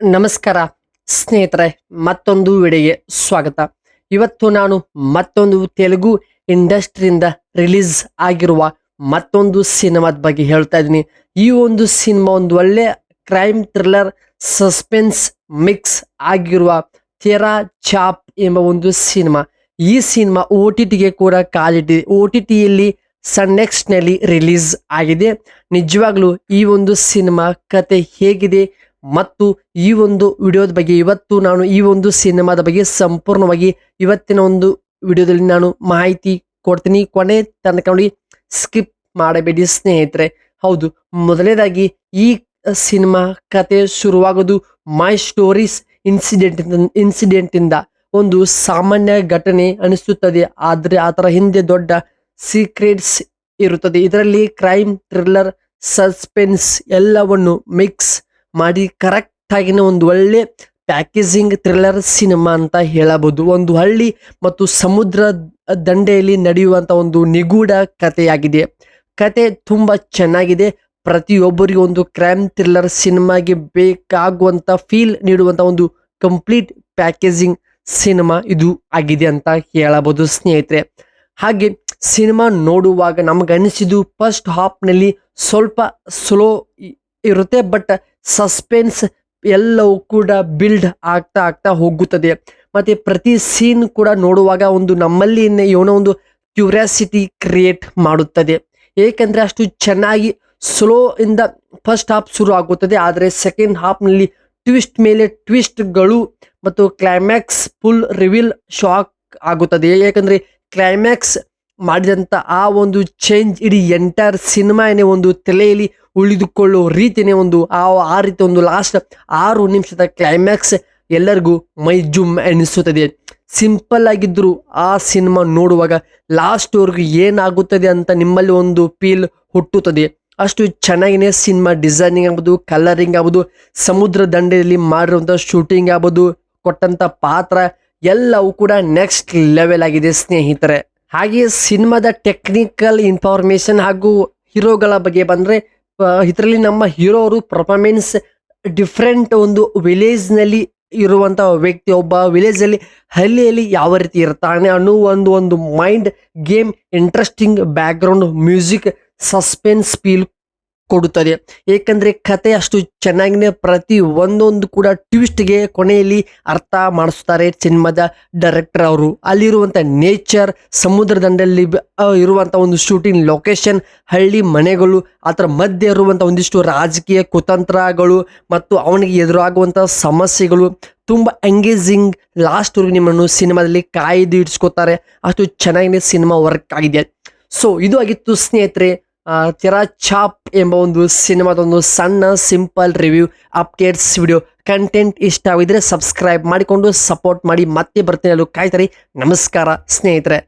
ನಮಸ್ಕಾರ ಸ್ನೇಹಿತರೆ, ಮತ್ತೊಂದು ವಿಡಿಯೋಗೆ ಸ್ವಾಗತ. ಇವತ್ತು ನಾನು ಮತ್ತೊಂದು ತೆಲುಗು ಇಂಡಸ್ಟ್ರಿಯಿಂದ ರಿಲೀಸ್ ಆಗಿರುವ ಮತ್ತೊಂದು ಸಿನಿಮಾದ ಬಗ್ಗೆ ಹೇಳ್ತಾ ಇದ್ದೀನಿ. ಈ ಒಂದು ಸಿನಿಮಾ ಒಂದು ಒಳ್ಳೆ ಕ್ರೈಮ್ ಥ್ರಿಲ್ಲರ್ ಸಸ್ಪೆನ್ಸ್ ಮಿಕ್ಸ್ ಆಗಿರುವ ತೆರಾ ಚಾಪ್ ಎಂಬ ಒಂದು ಸಿನಿಮಾ. ಈ ಸಿನಿಮಾ OTTಗೆ ಕೂಡ ಕಾಲಿಟ್ಟಿದೆ. OTTಯಲ್ಲಿ ಸನ್ನೆಕ್ಸ್ಟ್ನಲ್ಲಿ ರಿಲೀಸ್ ಆಗಿದೆ. ನಿಜವಾಗ್ಲೂ ಈ ಒಂದು ಸಿನಿಮಾ ಕತೆ ಹೇಗಿದೆ ಮತ್ತು ಈ ಒಂದು ವಿಡಿಯೋದ ಬಗ್ಗೆ ಇವತ್ತು ನಾನು ಈ ಒಂದು ಸಿನಿಮಾದ ಬಗ್ಗೆ ಸಂಪೂರ್ಣವಾಗಿ ಇವತ್ತಿನ ಒಂದು ವಿಡಿಯೋದಲ್ಲಿ ನಾನು ಮಾಹಿತಿ ಕೊಡ್ತೀನಿ. ಕೊನೆ ತನಕ ನೋಡಿ, ಸ್ಕಿಪ್ ಮಾಡಬೇಡಿ ಸ್ನೇಹಿತರೆ. ಹೌದು, ಮೊದಲನೇದಾಗಿ ಈ ಸಿನಿಮಾ ಕತೆ ಶುರುವಾಗೋದು ಮೈ ಸ್ಟೋರೀಸ್ ಇನ್ಸಿಡೆಂಟ್ ಇಂದ. ಒಂದು ಸಾಮಾನ್ಯ ಘಟನೆ ಅನಿಸುತ್ತದೆ, ಆದರೆ ಅದರ ಹಿಂದೆ ದೊಡ್ಡ ಸೀಕ್ರೆಟ್ಸ್ ಇರುತ್ತದೆ. ಇದರಲ್ಲಿ ಕ್ರೈಮ್, ಥ್ರಿಲ್ಲರ್, ಸಸ್ಪೆನ್ಸ್ ಎಲ್ಲವನ್ನು ಮಿಕ್ಸ್ ಮಾಡಿ ಕರೆಕ್ಟ್ ಆಗಿನ ಒಂದು ಒಳ್ಳೆ ಪ್ಯಾಕೇಜಿಂಗ್ ಥ್ರಿಲ್ಲರ್ ಸಿನಿಮಾ ಅಂತ ಹೇಳಬಹುದು. ಒಂದು ಹಳ್ಳಿ ಮತ್ತು ಸಮುದ್ರ ದಂಡೆಯಲ್ಲಿ ನಡೆಯುವಂತ ಒಂದು ನಿಗೂಢ ಕಥೆಯಾಗಿದೆ. ಕತೆ ತುಂಬಾ ಚೆನ್ನಾಗಿದೆ. ಪ್ರತಿಯೊಬ್ಬರಿಗೂ ಒಂದು ಕ್ರೈಮ್ ಥ್ರಿಲ್ಲರ್ ಸಿನಿಮಾಗೆ ಬೇಕಾಗುವಂತ ಫೀಲ್ ನೀಡುವಂತ ಒಂದು ಕಂಪ್ಲೀಟ್ ಪ್ಯಾಕೇಜಿಂಗ್ ಸಿನಿಮಾ ಇದು ಆಗಿದೆ ಅಂತ ಹೇಳಬಹುದು ಸ್ನೇಹಿತರೆ. ಹಾಗೆ ಸಿನಿಮಾ ನೋಡುವಾಗ ನಮಗನಿಸಿದ್ದು ಫಸ್ಟ್ ಹಾಫ್ನಲ್ಲಿ ಸ್ವಲ್ಪ ಸ್ಲೋ ಇರುತ್ತೆ, ಬಟ್ ಸಸ್ಪೆನ್ಸ್ ಎಲ್ಲವೂ ಕೂಡ ಬಿಲ್ಡ್ ಆಗ್ತಾ ಆಗ್ತಾ ಹೋಗುತ್ತದೆ. ಮತ್ತೆ ಪ್ರತಿ ಸೀನ್ ಕೂಡ ನೋಡುವಾಗ ಒಂದು ನಮ್ಮಲ್ಲಿ ಏನೋ ಒಂದು ಕ್ಯೂರಿಯಾಸಿಟಿ ಕ್ರಿಯೇಟ್ ಮಾಡುತ್ತದೆ. ಏಕೆಂದ್ರೆ ಅಷ್ಟು ಚೆನ್ನಾಗಿ ಸ್ಲೋ ಇಂದ ಫಸ್ಟ್ ಹಾಫ್ ಶುರು ಆಗುತ್ತದೆ, ಆದರೆ ಸೆಕೆಂಡ್ ಹಾಫ್ನಲ್ಲಿ ಟ್ವಿಸ್ಟ್ ಮೇಲೆ ಟ್ವಿಸ್ಟ್ಗಳು ಮತ್ತು ಕ್ಲೈಮ್ಯಾಕ್ಸ್ ಫುಲ್ ರಿವೀಲ್ ಶಾಕ್ ಆಗುತ್ತದೆ. ಯಾಕಂದ್ರೆ ಕ್ಲೈಮ್ಯಾಕ್ಸ್ ಮಾಡಿದಂಥ ಆ ಒಂದು ಚೇಂಜ್ ಇಡೀ ಎಂಟೈರ್ ಸಿನಿಮಾನೇ ಒಂದು ತಲೆಯಲ್ಲಿ ಉಳಿದುಕೊಳ್ಳೋ ರೀತಿಯೇ ಒಂದು ಆ ರೀತಿ ಒಂದು ಲಾಸ್ಟ್ 6 ನಿಮಿಷದ ಕ್ಲೈಮ್ಯಾಕ್ಸ್ ಎಲ್ಲರಿಗೂ ಮೈ ಜುಮ್ ಎನಿಸುತ್ತದೆ. ಸಿಂಪಲ್ ಆಗಿದ್ರು ಆ ಸಿನಿಮಾ ನೋಡುವಾಗ ಲಾಸ್ಟ್ವರೆಗೂ ಏನಾಗುತ್ತದೆ ಅಂತ ನಿಮ್ಮಲ್ಲಿ ಒಂದು ಫೀಲ್ ಹುಟ್ಟುತ್ತದೆ. ಅಷ್ಟು ಚೆನ್ನಾಗಿನೇ ಸಿನಿಮಾ ಡಿಸೈನಿಂಗ್ ಆಗ್ಬೋದು, ಕಲರಿಂಗ್ ಆಗ್ಬೋದು, ಸಮುದ್ರ ದಂಡೆಯಲ್ಲಿ ಮಾಡಿರುವಂಥ ಶೂಟಿಂಗ್ ಆಗ್ಬೋದು, ಕೊಟ್ಟಂತ ಪಾತ್ರ ಎಲ್ಲವೂ ಕೂಡ ನೆಕ್ಸ್ಟ್ ಲೆವೆಲ್ ಆಗಿದೆ ಸ್ನೇಹಿತರೆ. ಹಾಗೆ ಸಿನಿಮಾದ ಟೆಕ್ನಿಕಲ್ ಇನ್ಫಾರ್ಮೇಶನ್ ಹಾಗೂ ಹೀರೋಗಳ ಬಗ್ಗೆ ಬಂದರೆ, ಇದರಲ್ಲಿ ನಮ್ಮ ಹೀರೋ ಅವರು ಪರ್ಫಾರ್ಮೆನ್ಸ್ ಡಿಫ್ರೆಂಟ್. ಒಂದು ವಿಲೇಜ್ನಲ್ಲಿ ಇರುವಂಥ ವ್ಯಕ್ತಿ ಒಬ್ಬ ವಿಲೇಜಲ್ಲಿ ಹಳ್ಳಿಯಲ್ಲಿ ಯಾವ ರೀತಿ ಇರ್ತಾನೆ ಅನ್ನೋ ಒಂದು mind game, interesting background music, suspense feel ಕೊಡುತ್ತದೆ. ಏಕೆಂದರೆ ಕತೆ ಅಷ್ಟು ಚೆನ್ನಾಗಿನೇ ಪ್ರತಿ ಒಂದೊಂದು ಕೂಡ ಟ್ವಿಸ್ಟ್ಗೆ ಕೊನೆಯಲ್ಲಿ ಅರ್ಥ ಮಾಡಿಸ್ತಾರೆ ಸಿನಿಮಾದ ಡೈರೆಕ್ಟರ್ ಅವರು. ಅಲ್ಲಿರುವಂಥ ನೇಚರ್, ಸಮುದ್ರ ದಂಡೆಯಲ್ಲಿ ಇರುವಂಥ ಒಂದು ಶೂಟಿಂಗ್ ಲೊಕೇಶನ್, ಹಳ್ಳಿ ಮನೆಗಳು, ಅದರ ಮಧ್ಯೆ ಇರುವಂಥ ಒಂದಿಷ್ಟು ರಾಜಕೀಯ ಕುತಂತ್ರಗಳು ಮತ್ತು ಅವನಿಗೆ ಎದುರಾಗುವಂಥ ಸಮಸ್ಯೆಗಳು ತುಂಬ ಎಂಗೇಜಿಂಗ್. ಲಾಸ್ಟ್ವರೆಗೂ ನಿಮ್ಮನ್ನು ಸಿನಿಮಾದಲ್ಲಿ ಕಾಯ್ದು ಇಡ್ಸ್ಕೊತಾರೆ. ಅಷ್ಟು ಚೆನ್ನಾಗಿನೇ ಸಿನಿಮಾ ವರ್ಕ್ ಆಗಿದೆ. ಸೊ ಇದು ಆಗಿತ್ತು ಸ್ನೇಹಿತರೆ ತೆರಾ ಚಾಪ್ ಎಂಬ ಒಂದು ಸಿನಿಮಾದೊಂದು ಸಣ್ಣ simple review updates video. Content ಇಷ್ಟ ಆಗಿದ್ರೆ ಸಬ್ಸ್ಕ್ರೈಬ್ ಮಾಡಿಕೊಂಡು ಸಪೋರ್ಟ್ ಮಾಡಿ. ಮತ್ತೆ ಬರ್ತೀನಿ, ಕಾಯ್ತಾರೆ. ನಮಸ್ಕಾರ ಸ್ನೇಹಿತರೆ.